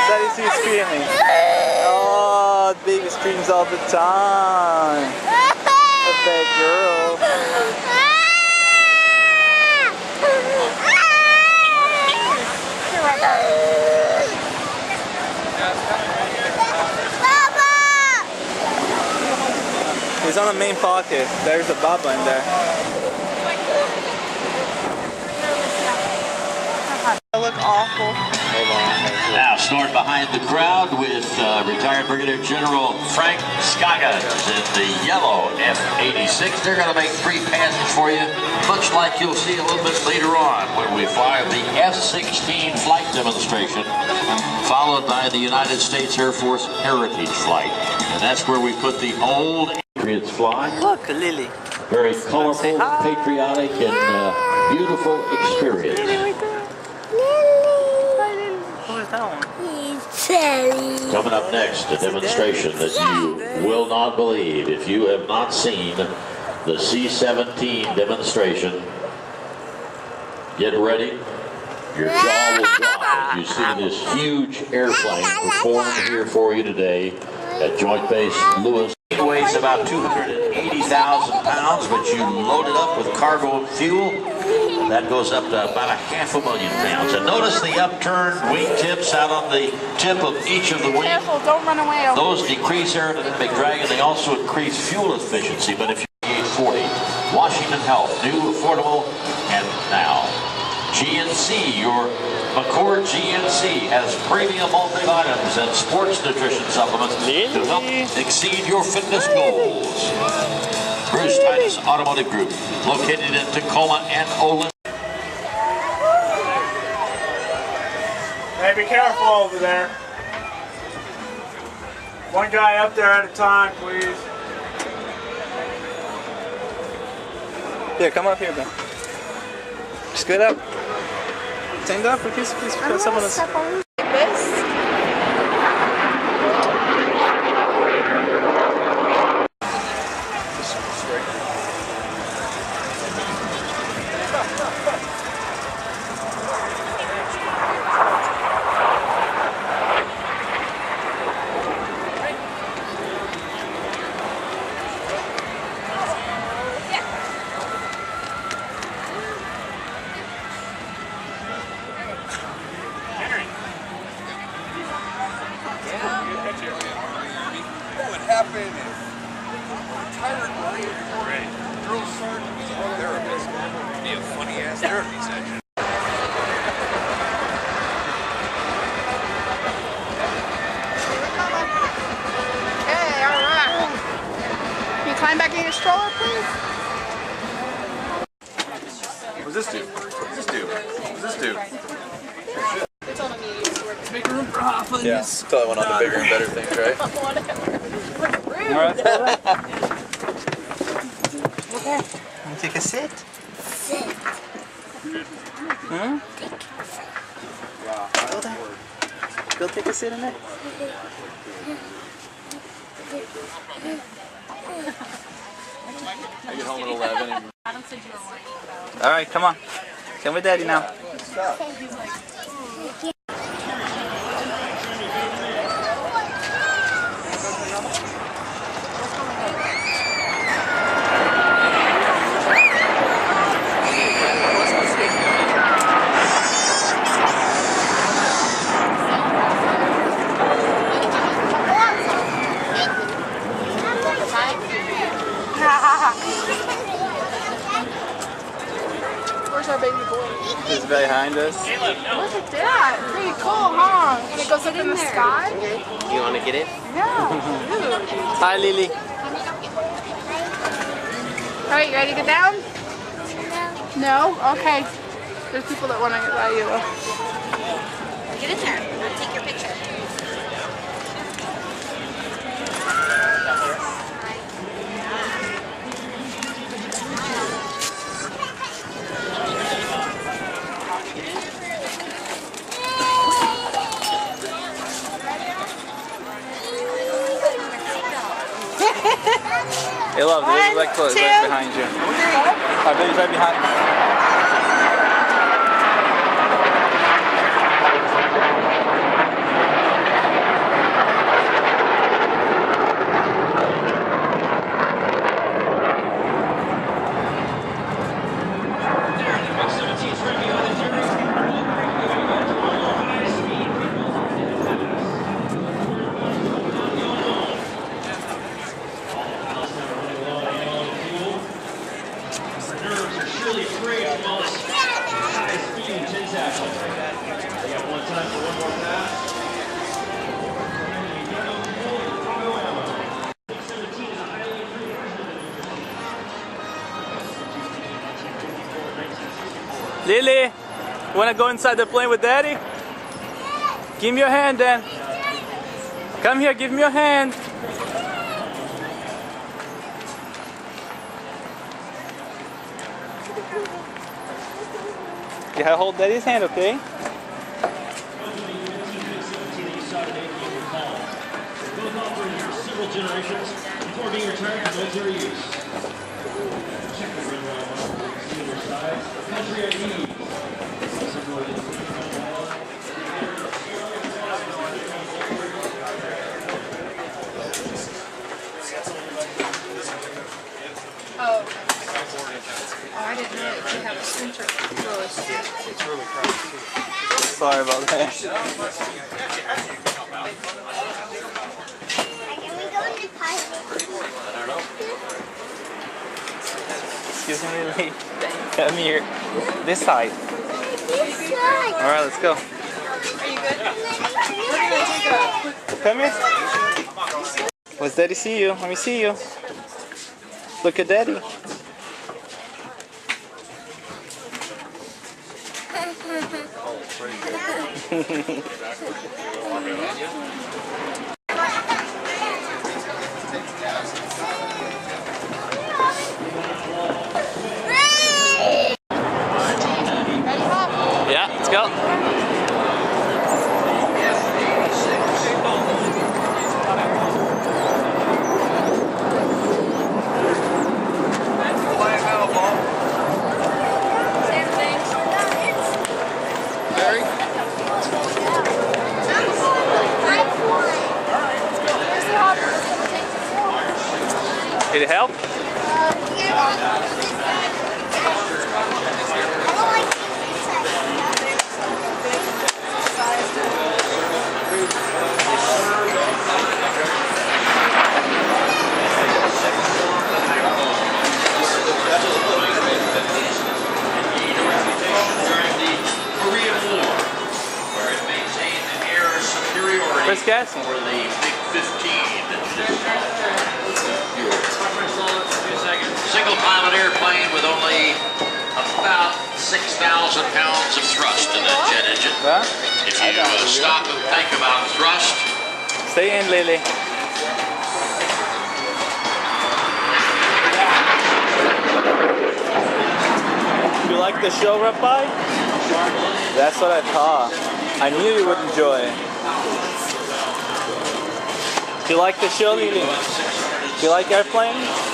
Daddy sees screaming. Oh, the baby screams all the time. A bad girl. He's on the main pocket. There's a Baba in there. I look awful. Now, snoring behind the crowd with retired Brigadier General Frank Scoggins in the yellow F-86. They're going to make 3 passes for you, much like you'll see a little bit later on when we fly the F-16 flight demonstration, followed by the United States Air Force Heritage Flight. And that's where we put the old Patriots fly. Look, Lily. Very colorful, patriotic, and beautiful experience. Coming up next, a demonstration that you will not believe. If you have not seen the C-17 demonstration, get ready. Your jaw will drop. You see this huge airplane performed here for you today at Joint Base Lewis. It weighs about 280,000 pounds, but you load it up with cargo and fuel. That goes up to about 500,000 pounds. And notice the upturned wing tips out on the tip of each of the wings. Careful, don't run away. Those decrease aerodynamic drag, and they also increase fuel efficiency. But if you're 40, Washington Health, new, affordable, and now. GNC, your McCord GNC has premium multivitamins and sports nutrition supplements to help exceed your fitness goals. Bruce Titus Automotive Group, located in Tacoma and Olin. Hey, be careful over there. One guy up there at a time, please. Here, come up here, Ben. Just get up. Stand up, please. Someone else. What happened is retired Marine drill sergeant therapist. Be a funny ass therapy session. Hey, all right. Can you climb back in your stroller, please? What's this do? What's this do? What's this do? Make room for Hoffman. Yeah, tell I went on the bigger and better things, right? Alright. Okay. You take a sit. Sit. Hmm? Go there. Go take a sit in there. I get home at 11. Alright, come on. Come with Daddy now. Where's our baby boy? He's behind us. Look at that. Pretty cool, huh? And it goes up in the sky? You want to get it? Yeah. Hi, Lily. All right, you ready to get down? No. No? Okay. There's people that want to get by you. Get in there. I'll take your picture. Hey, love, the baby's like close, right behind you. Our baby's right behind you. Lily, wanna go inside the plane with Daddy? Give me your hand then. Come here, give me your hand. Yeah, hold Daddy's hand, okay? Several generations before being returned to military use. Check the runway see your size. Country ID. Oh, I didn't know that you have a center. It's really crowded too. Sorry about that. Excuse me, Lily. Come here. This side. Alright, let's go. Are you good? We're gonna take a quick. Come here. Let's Daddy see you. Let me see you. Look at Daddy. Yeah, let's go. Did it help? Where's Cassie? For the Big 15. Single pilot airplane with only about 6,000 pounds of thrust in that jet engine. Huh? If you stop and think about thrust, Stay in, Lily. You like the show, Rabbi? That's what I thought. I knew you would enjoy it. Do you like the show, Lily? Do you like airplanes?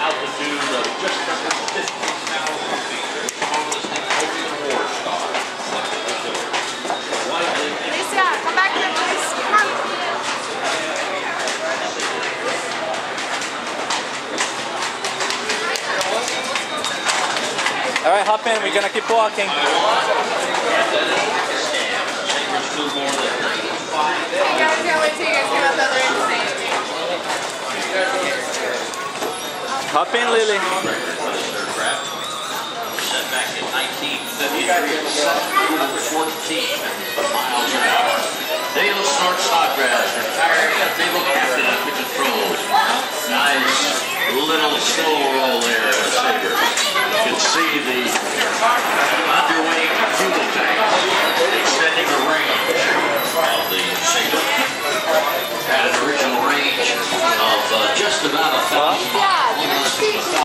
altitude of just under 50,000 feet. Alicia, come back here, please. Come on. All right, hop in. We're gonna keep walking. Hey guys, can't wait till you guys come out the other end. Hop in, Lily. Set back in 1953 at 14 miles an hour. Dale Snodgrass, retired naval captain under control. Nice little slow roll there in the Sabre. You can see the underwing fuel tanks extending the range of the Sabre. Had an original range of just about 1,000 miles.